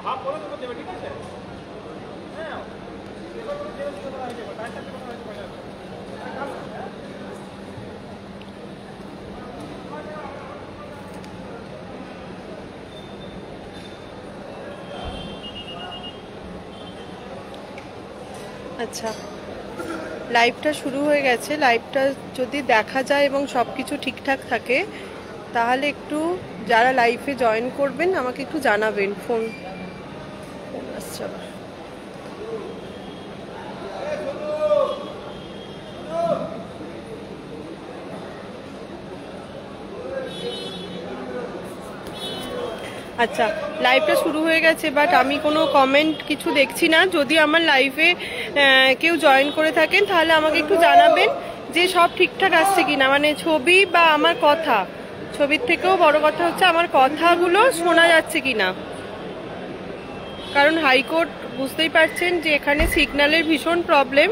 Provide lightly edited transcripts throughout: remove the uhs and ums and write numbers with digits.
আচ্ছা, লাইভটা শুরু হয়ে গেছে। লাইভটা যদি দেখা যায় এবং সব কিছু ঠিকঠাক থাকে তাহলে একটু যারা লাইভে জয়েন করবেন আমাকে একটু জানাবেন। ফোন আসছে আবার। আচ্ছা, লাইভটা শুরু হয়ে গেছে, বাট আমি কোনো কমেন্ট কিছু দেখছি না। যদি আমার লাইভে কেউ জয়েন করে থাকেন তাহলে আমাকে একটু জানাবেন যে সব ঠিকঠাক আসছে কিনা, মানে ছবি বা আমার কথা, ছবির থেকেও বড় কথা হচ্ছে আমার কথাগুলো শোনা যাচ্ছে কিনা। কারণ হাইকোর্ট বুঝতেই পারছেন যে এখানে সিগন্যালের ভীষণ প্রবলেম।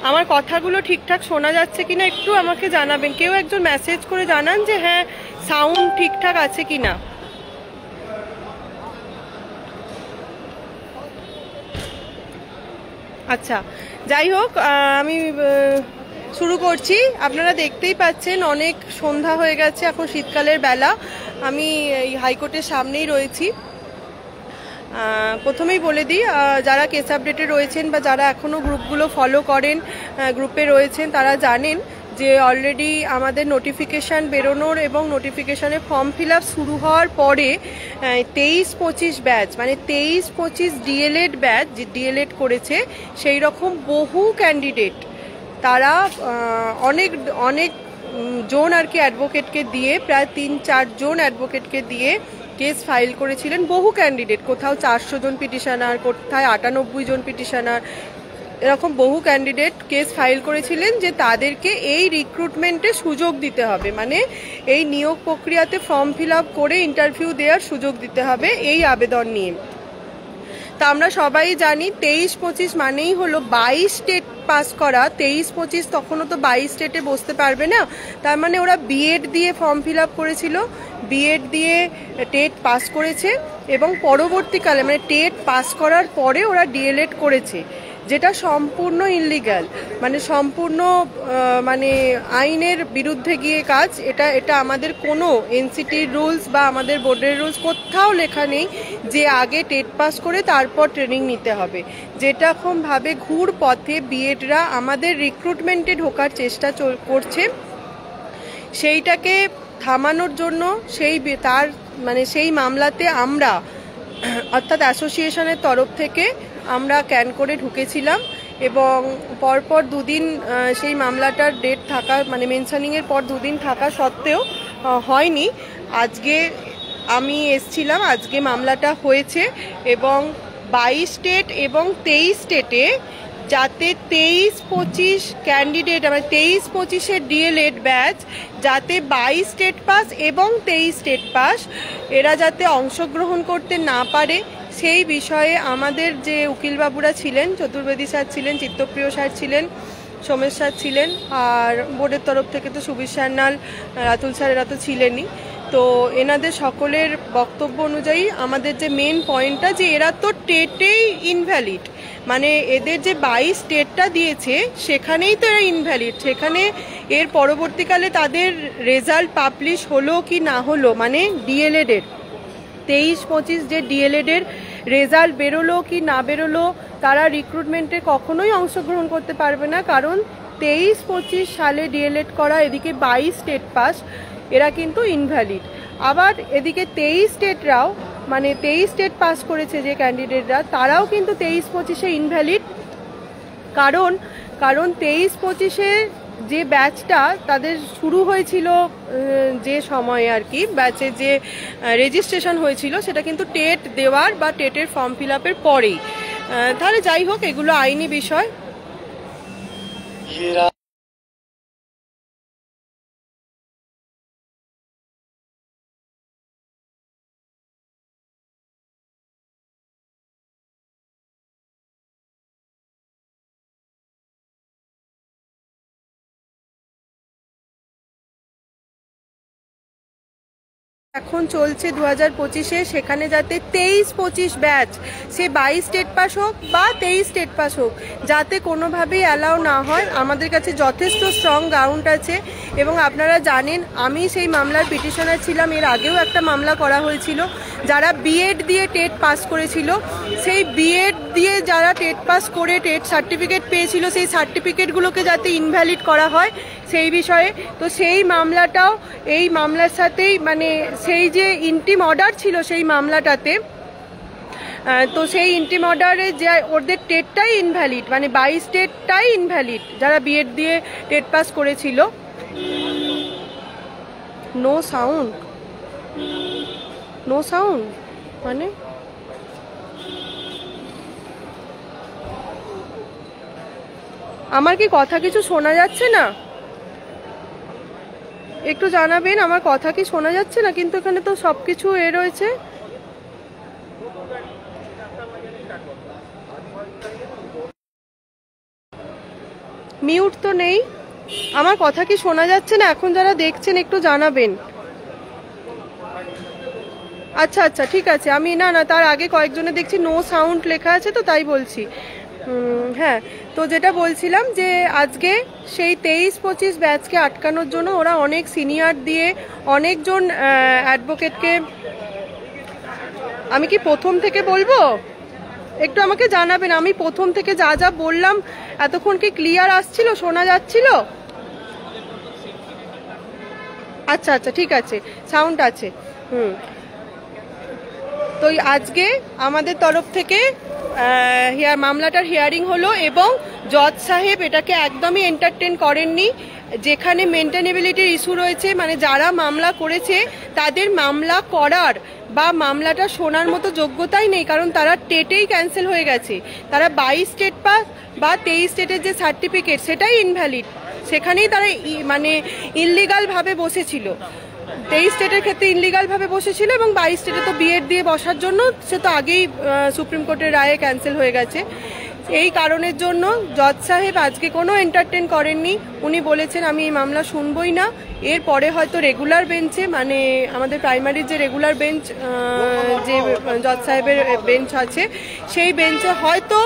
আমার কথাগুলো ঠিকঠাক শোনা যাচ্ছে কিনা একটু আমাকে জানাবেন। কেউ একজন মেসেজ করে জানান যে হ্যাঁ সাউন্ড ঠিকঠাক আছে কিনা। আচ্ছা, যাই হোক, আমি শুরু করছি। আপনারা দেখতেই পাচ্ছেন অনেক সন্ধ্যা হয়ে গেছে, এখন শীতকালের বেলা। আমি এই হাইকোর্টের সামনেই রয়েছি। প্রথমেই বলে দিই, যারা কেস আপডেটে রয়েছেন বা যারা এখনও গ্রুপগুলো ফলো করেন, গ্রুপে রয়েছেন, তারা জানেন যে অলরেডি আমাদের নোটিফিকেশান বেরোনোর এবং নোটিফিকেশানে ফর্ম ফিল আপ শুরু হওয়ার পরে 23-25 ব্যাচ, মানে 23-25 ডিএলএড ব্যাচ যে ডিএলএড করেছে সেই রকম বহু ক্যান্ডিডেট, তারা অনেক অনেক জন আর কি অ্যাডভোকেটকে দিয়ে, প্রায় 3-4 জন অ্যাডভোকেটকে দিয়ে কেস ফাইল করেছিলেন। বহু ক্যান্ডিডেট, কোথাও 400 জন পিটিশনার, কোথায় 98 জন পিটিশনার, এরকম বহু ক্যান্ডিডেট কেস ফাইল করেছিলেন যে তাদেরকে এই রিক্রুটমেন্টে সুযোগ দিতে হবে, মানে এই নিয়োগ প্রক্রিয়াতে ফর্ম ফিল আপ করে ইন্টারভিউ দেওয়ার সুযোগ দিতে হবে এই আবেদন নিয়ে। তা আমরা সবাই জানি 23-25 মানেই হলো 22 স্টেট পাস করা। 23-25 তখনও তো 22 স্টেটে বসতে পারবে না, তার মানে ওরা বিএড দিয়ে ফর্ম ফিল আপ করেছিল, বিএড দিয়ে টেট পাস করেছে এবং পরবর্তীকালে মানে টেট পাস করার পরে ওরা ডিএলএড করেছে, যেটা সম্পূর্ণ ইনলিগ্যাল, মানে সম্পূর্ণ মানে আইনের বিরুদ্ধে গিয়ে কাজ। এটা আমাদের কোনো এনসিটির রুলস বা আমাদের বোর্ডের রুলস কোথাও লেখা নেই যে আগে টেট পাস করে তারপর ট্রেনিং নিতে হবে। যেটা ভাবে ঘুর পথে বিএডরা আমাদের রিক্রুটমেন্টে ঢোকার চেষ্টা করছে, সেইটাকে থামানোর জন্য সেই মামলাতে আমরা অর্থাৎ অ্যাসোসিয়েশনের তরফ থেকে আমরা ক্যান করে ঢুকেছিলাম এবং পরপর দুদিন সেই মামলাটার ডেট থাকা, মানে মেনশনিংয়ের পর দুদিন থাকা সত্ত্বেও হয়নি। আজকে আমি এসছিলাম, আজকে মামলাটা হয়েছে এবং 22 স্টেট এবং 23 স্টেটে যাতে 23-25 ক্যান্ডিডেট, মানে 23-25-এর ডিএলএড ব্যাচ যাতে 22 স্টেট পাস এবং 23 স্টেট পাস এরা যাতে অংশগ্রহণ করতে না পারে সেই বিষয়ে আমাদের যে উকিলবাবুরা ছিলেন, চতুর্বেদী স্যার ছিলেন, চিত্তপ্রিয় স্যার ছিলেন, সোমেশ স্যার ছিলেন, আর বোর্ডের তরফ থেকে তো সুবীর সান্যাল, রাতুল স্যার, এরা তো ছিলেনই। তো এনাদের সকলের বক্তব্য অনুযায়ী আমাদের যে মেন পয়েন্টটা, যে এরা তো টেটেই ইনভ্যালিড, মানে এদের যে 22 স্টেটটা দিয়েছে সেখানেই তো এরা ইনভ্যালিড। সেখানে এর পরবর্তীকালে তাদের রেজাল্ট পাবলিশ হলো কি না হলো, মানে ডিএলএডের 23-25 যে ডিএলএডের রেজাল্ট বেরোলো কি না বেরোলো, তারা রিক্রুটমেন্টে কখনোই অংশগ্রহণ করতে পারবে না, কারণ 23-25 সালে ডিএলএড করা, এদিকে 22 স্টেট পাস, এরা কিন্তু ইনভ্যালিড। আবার এদিকে 23 স্টেটরাও, মানে 23 স্টেট পাস করেছে যে ক্যান্ডিডেটরা, তারাও কিন্তু 23-25-এ ইনভ্যালিড। কারণ 23-25-এ যে ব্যাচটা তাদের শুরু হয়েছিল, যে সময়ে আর কি ব্যাচের যে রেজিস্ট্রেশন হয়েছিল সেটা কিন্তু টেট দেওয়ার বা টেটের ফর্ম ফিল আপের পরেই। তাহলে যাই হোক, এগুলো আইনি বিষয়। এখন চলছে 2025-এ, সেখানে যাতে 23-25 ব্যাচ, সে 22 স্টেট পাস হোক বা 23 স্টেট পাস হোক, যাতে কোনোভাবেই অ্যালাউ না হয়। আমাদের কাছে যথেষ্ট স্ট্রং গ্রাউন্ড আছে এবং আপনারা জানেন আমি সেই মামলার পিটিশনার ছিলাম। এর আগেও একটা মামলা করা হয়েছিল, যারা বিএড দিয়ে টেট পাস করেছিল, সেই বিএড দিয়ে যারা টেট পাস করে টেট সার্টিফিকেট পেয়েছিল, সেই সার্টিফিকেটগুলোকে যাতে ইনভ্যালিড করা হয় সেই বিষয়ে। তো সেই মামলাটাও এই মামলার সাথেই, মানে সেই যে ইন্টিম অর্ডার ছিল সেই মামলাটাতে, তো সেই ইন্টিম অর্ডারে যে ওদের টেটটাই ইনভ্যালিড, মানে 22 টেটটাই ইনভ্যালিড যারা বিএড দিয়ে টেট পাস করেছিল। নো সাউন্ড, নো সাউন্ড মানে আমার কি কথা কিছু শোনা যাচ্ছে না? একটু জানাবেন আমার কথা কি শোনা যাচ্ছে না? কিন্তু এখানে তো সবকিছু রয়েছে। মিউট তো নেই, আমার কথা কি শোনা যাচ্ছে না? এখন যারা দেখছেন একটু জানাবেন। আচ্ছা আচ্ছা ঠিক আছে, আমি না তার আগে কয়েকজনে দেখছি নো সাউন্ড লেখা আছে, তো তাই বলছি। হ্যাঁ, তো যেটা বলছিলাম যে আজকে সেই 23-25 ব্যাচকে আটকানোর জন্য ওরা অনেক সিনিয়র দিয়ে অনেকজন অ্যাডভোকেটকে, আমি কি প্রথম থেকে বলবো? একটু আমাকে জানাবেন, আমি প্রথম থেকে যা যা বললাম এতক্ষণ কি ক্লিয়ার আসছিল, শোনা যাচ্ছিল? আচ্ছা আচ্ছা ঠিক আছে, সাউন্ড আছে। তো আজকে আমাদের তরফ থেকে মামলাটার হিয়ারিং হলো এবং জজ সাহেব এটাকে একদমই এন্টারটেন করেননি। যেখানে মেনটেনেবিলিটির ইস্যু রয়েছে, মানে যারা মামলা করেছে তাদের মামলা করার বা মামলাটা শোনার মতো যোগ্যতাই নেই, কারণ তারা টেটেই ক্যান্সেল হয়ে গেছে। তারা 22 স্টেট পাস বা 23 স্টেটের যে সার্টিফিকেট সেটাই ইনভ্যালিড, সেখানেই তারা মানে ইললিগালভাবে বসেছিল। 23 স্টেটের ক্ষেত্রে ইনলিগালভাবে বসেছিল এবং 22 স্টেটে তো বিএড দিয়ে বসার জন্য সে তো আগেই সুপ্রিম কোর্টের রায়ে ক্যান্সেল হয়ে গেছে। এই কারণের জন্য জজ সাহেব আজকে কোনো এন্টারটেন করেননি। উনি বলেছেন আমি এই মামলা শুনবই না, এরপরে হয়তো রেগুলার বেঞ্চে, মানে আমাদের প্রাইমারির যে রেগুলার বেঞ্চ, যে জজ সাহেবের বেঞ্চ আছে, সেই বেঞ্চে হয়তো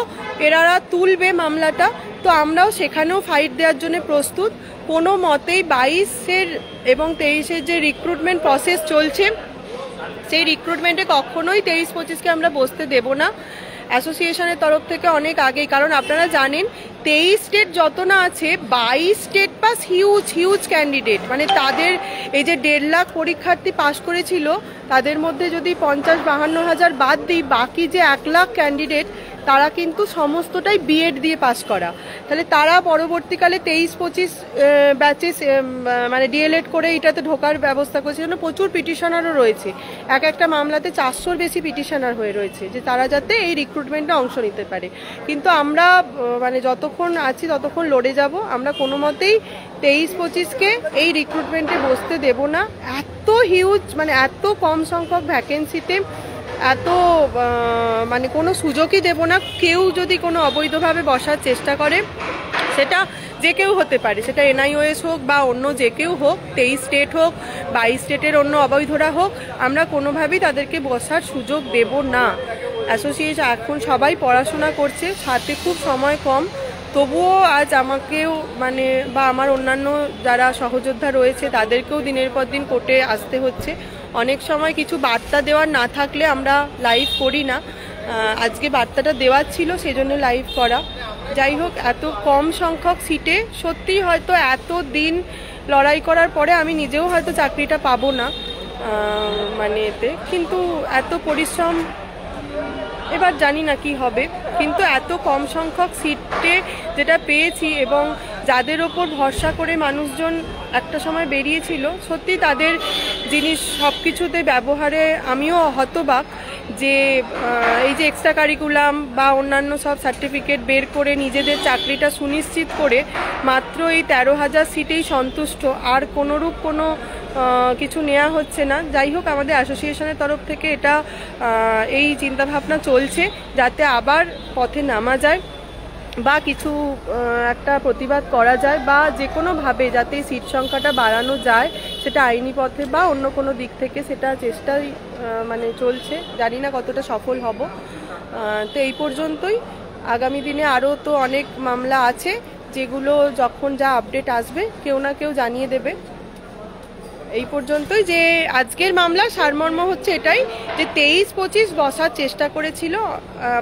এরা তুলবে মামলাটা। তো আমরাও সেখানেও ফাইট দেওয়ার জন্য প্রস্তুত। কোনো মতেই 22-এর এবং 23-এর যে রিক্রুটমেন্ট প্রসেস চলছে, সেই রিক্রুটমেন্টে কখনোই 23-25-কে আমরা বসতে দেব না অ্যাসোসিয়েশনের তরফ থেকে অনেক আগেই। কারণ আপনারা জানেন 23 স্টেট যত না আছে, 22 state pass huge huge candidate, মানে তাদের এই যে 1.5 লাখ পরীক্ষার্থী পাশ করেছিল, তাদের মধ্যে যদি 50-52 হাজার বাদ দিই, বাকি যে 1 লাখ ক্যান্ডিডেট তারা কিন্তু সমস্তটাই বিএড দিয়ে পাস করা। তাহলে তারা পরবর্তীকালে 23-25 ব্যাচে মানে ডিএলএড করে এটাতে ঢোকার ব্যবস্থা করেছে। জন্য প্রচুর পিটিশনারও রয়েছে, এক একটা মামলাতে 400-র বেশি পিটিশনার হয়ে রয়েছে, যে তারা যাতে এই রিক্রুটমেন্টে অংশ নিতে পারে। কিন্তু আমরা মানে যতক্ষণ আছি ততক্ষণ লড়ে যাব। আমরা কোনো মতেই 23-25-কে এই রিক্রুটমেন্টে বসতে দেব না। এত হিউজ, মানে এত কম সংখ্যক ভ্যাকেন্সিতে এত মানে কোনো সুযোগই দেব না। কেউ যদি কোনো অবৈধভাবে বসার চেষ্টা করে, সেটা যে কেউ হতে পারে, সেটা এনআইওএস হোক বা অন্য যে কেউ হোক, 23 স্টেট হোক, 22 স্টেটের অন্য অবৈধরা হোক, আমরা কোনোভাবেই তাদেরকে বসার সুযোগ দেব না। অ্যাসোসিয়েশন এখন সবাই পড়াশোনা করছে, সাথে খুব সময় কম, তবুও আজ আমাকেও মানে বা আমার অন্যান্য যারা সহযোদ্ধা রয়েছে তাদেরকেও দিনের পর দিন কোর্টে আসতে হচ্ছে। অনেক সময় কিছু বার্তা দেওয়ার না থাকলে আমরা লাইভ করি না, আজকে বার্তাটা দেওয়ার ছিল সেজন্য লাইভ করা। যাই হোক, এত কম সংখ্যক সিটে সত্যিই হয়তো এত দিন লড়াই করার পরে আমি নিজেও হয়তো চাকরিটা পাবো না, মানে এতে কিন্তু এত পরিশ্রম, এবার জানি না কি হবে। কিন্তু এত কম সংখ্যক সিটে যেটা পেয়েছি এবং যাদের ওপর ভরসা করে মানুষজন একটা সময় বেরিয়েছিল, সত্যি তাদের জিনিস সব কিছুতে ব্যবহারে আমিও হতবাক। যে এই যে এক্সট্রা কারিকুলাম বা অন্যান্য সব সার্টিফিকেট বের করে নিজেদের চাকরিটা সুনিশ্চিত করে মাত্র এই 13,000 সিটেই সন্তুষ্ট, আর কোনোরূপ কোনো কিছু নেওয়া হচ্ছে না। যাই হোক, আমাদের অ্যাসোসিয়েশনের তরফ থেকে এটা এই চিন্তাভাবনা চলছে যাতে আবার পথে নামা যায়। বা কিছু একটা প্রতিবাদ করা যায় বা যে কোনোভাবে যাতে সিট সংখ্যাটা বাড়ানো যায়, সেটা আইনি পথে বা অন্য কোনো দিক থেকে, সেটা চেষ্টাই মানে চলছে। জানি না কতটা সফল হব। তো এই পর্যন্তই। আগামী দিনে আরও তো অনেক মামলা আছে, যেগুলো যখন যা আপডেট আসবে কেউ না কেউ জানিয়ে দেবে। এই পর্যন্তই। যে আজকের মামলা সারমর্ম হচ্ছে এটাই যে 23-25 বসার চেষ্টা করেছিল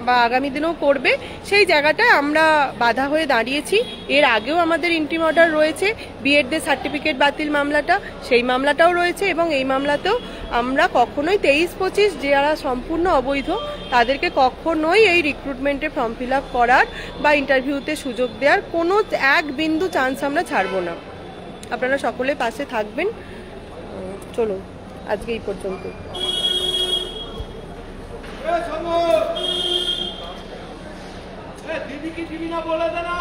বা আগামী দিনেও করবে, সেই জায়গাটায় আমরা বাধা হয়ে দাঁড়িয়েছি। এর আগেও আমাদের ইন্টিম অর্ডার রয়েছে, বিএডদের সার্টিফিকেট বাতিল মামলাটা, সেই মামলাটাও রয়েছে, এবং এই মামলাতেও আমরা কখনোই 23-25 যারা সম্পূর্ণ অবৈধ তাদেরকে কখনোই এই রিক্রুটমেন্টে ফর্ম ফিল আপ করার বা ইন্টারভিউতে সুযোগ দেওয়ার কোনো এক বিন্দু চান্স আমরা ছাড়বো না। আপনারা সকলে পাশে থাকবেন। চলুন আজকে এই পর্যন্ত। দিদি কি দিবি না বলে দে না।